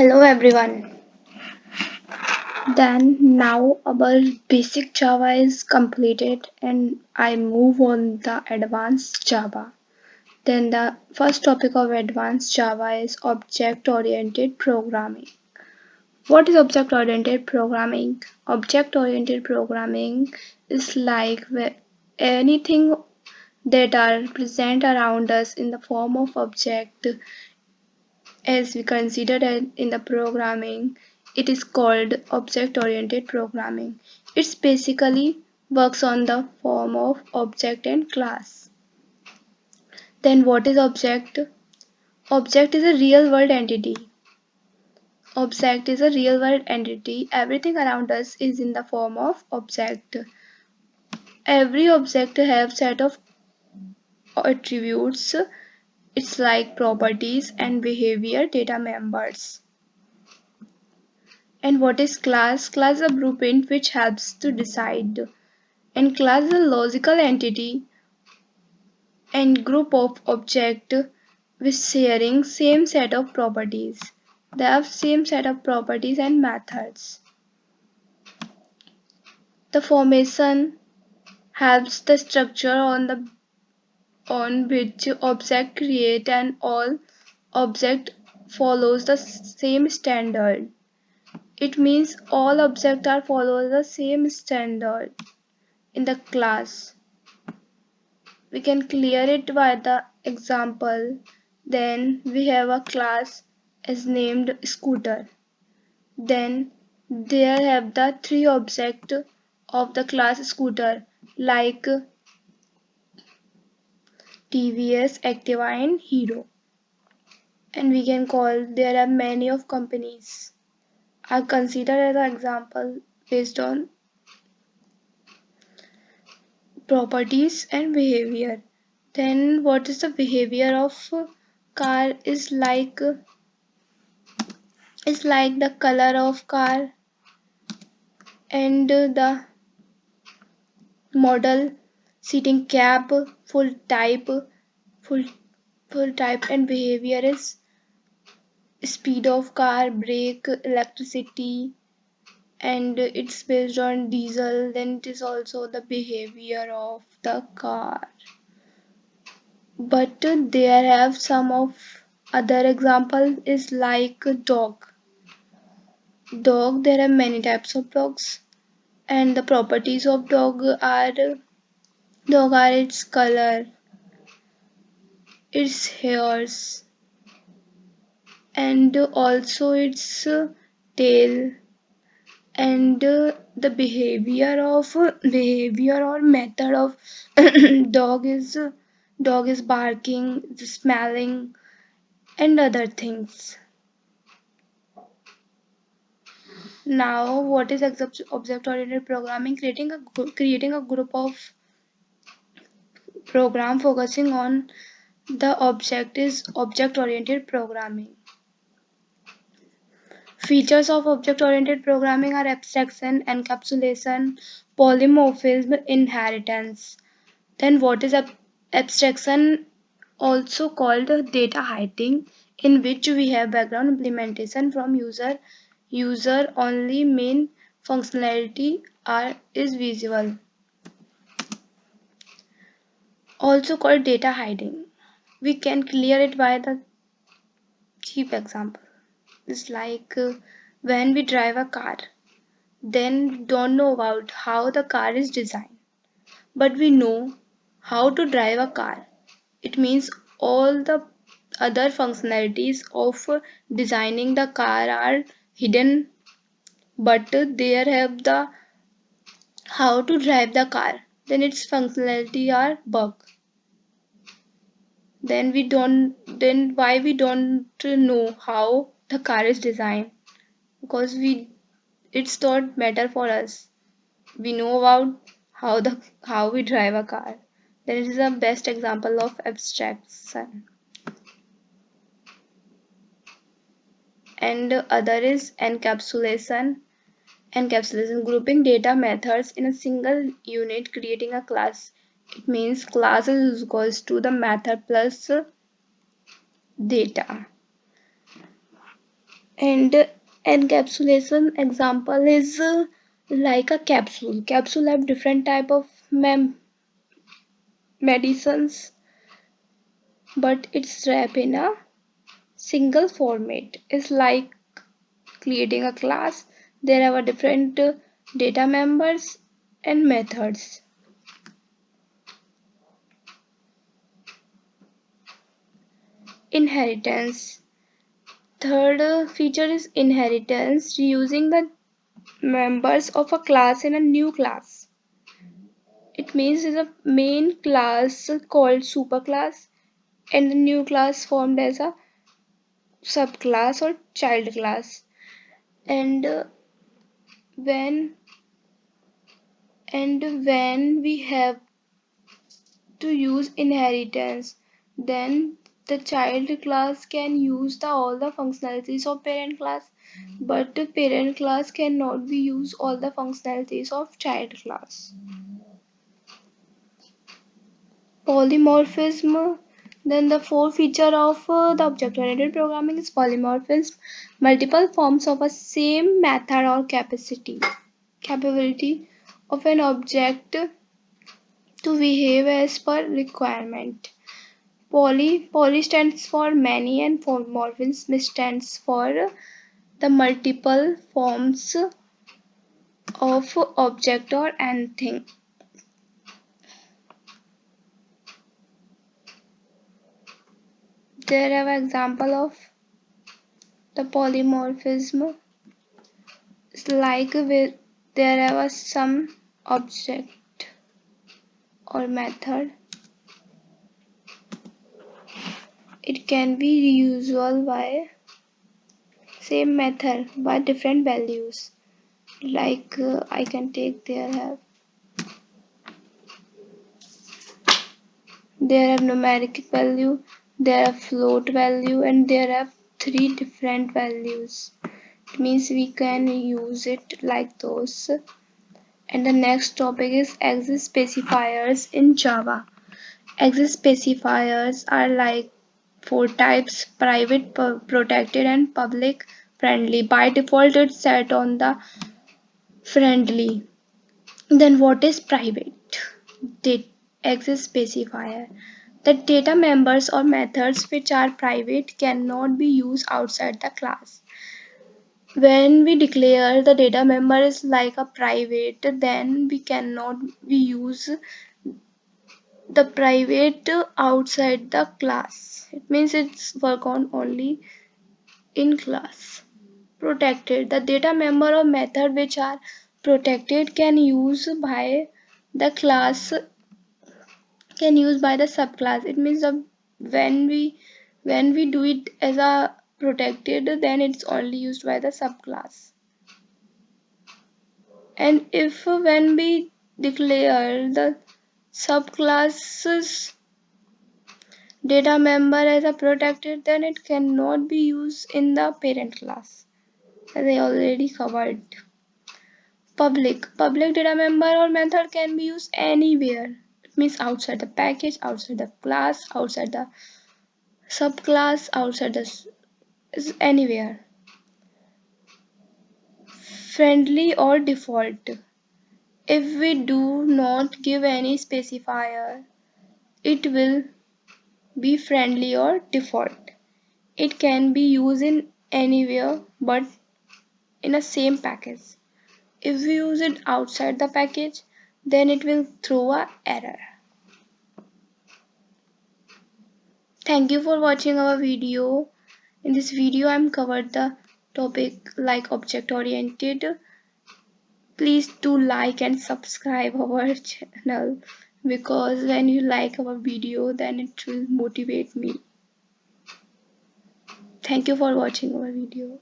Hello everyone. Then now our basic Java is completed and I move on the advanced Java. Then the first topic of advanced Java is object oriented programming. What is object oriented programming? Object oriented programming is like anything that are present around us in the form of object as we considered in the programming, it is called object-oriented programming. It basically works on the form of object and class. Then what is object? Object is a real-world entity. Object is a real-world entity. Everything around us is in the form of object. Every object have set of attributes. It's like properties and behavior data members. And what is class? Class is a blueprint which helps to decide. And class is a logical entity and group of objects with sharing same set of properties. They have same set of properties and methods. The formation helps the structure on which object create and all object follows the same standard. It means all objects are follow the same standard in the class. We can clear it by the example. Then we have a class is named scooter. Then there have the three objects of the class scooter like TVS, Activa and Hero. And we can call there are many of companies are considered as an example based on properties and behavior. Then what is the behavior of car is like the color of car and the model, seating cap, full type, full full type and behavior is speed of car, brake, electricity and it's based on diesel. Then it is also the behavior of the car. But there have some of other example is like dog. Dog, there are many types of dogs and the properties of dog are its color, its hairs and also its tail and the behavior or method of dog is barking, smelling and other things. Now what is object oriented programming? Creating a group of program focusing on the object is object oriented programming. Features of object-oriented programming are abstraction, encapsulation, polymorphism, inheritance. Then what is abstraction? Also called data hiding, in which we have background implementation from user only main functionality is visible. Also called data hiding. We can clear it by the cheap example. It's like when we drive a car, then don't know about how the car is designed, but we know how to drive a car. It means all the other functionalities of designing the car are hidden, but there have the how to drive the car. Then its functionality are bug. Then why we don't know how the car is designed? Because it's not matter for us. We know about how we drive a car. Then it is the best example of abstraction. And other is encapsulation. Encapsulation, grouping data methods in a single unit, creating a class. It means class is equals to the method plus data. And encapsulation example is like a capsule. Capsule have different type of medicines, but it's wrapped in a single format. It's like creating a class. There are different data members and methods. Inheritance. Third feature is inheritance, reusing the members of a class in a new class. It means is a main class called superclass and the new class formed as a subclass or child class. And when when we have to use inheritance, then the child class can use all the functionalities of parent class, but the parent class cannot be use all the functionalities of child class. Polymorphism. Then the fourth feature of the object-oriented programming is polymorphism, multiple forms of a same method or capability of an object to behave as per requirement. Poly stands for many and polymorphism stands for the multiple forms of object or anything. There are example of the polymorphism. It's like with there was some object or method. It can be reusable by same method by different values. Like I can take there have numeric value, there are float value, and there are three different values. It means we can use it like those. And the next topic is exit specifiers in Java. Exit specifiers are like four types: private, protected, and public friendly. By default, it's set on the friendly. Then what is private? Exit specifier. The data members or methods which are private cannot be used outside the class. When we declare the data member is like a private, then we cannot use the private outside the class. It means it's work on only in class. Protected. The data member or method which are protected can use by the class, can use by the subclass. It means when we do it as a protected, then it's only used by the subclass. And if when we declare the subclasses data member as a protected, then it cannot be used in the parent class, as I already covered. Public data member or method can be used anywhere. It means outside the package, outside the class, outside the subclass, outside the is anywhere. Friendly or default. If we do not give any specifier, it will be friendly or default. It can be used in anywhere but in a same package. If we use it outside the package, then it will throw an error. Thank you for watching our video. In this video, I'm covered the topic like object oriented. Please do like and subscribe our channel, because when you like our video, then it will motivate me. Thank you for watching our video.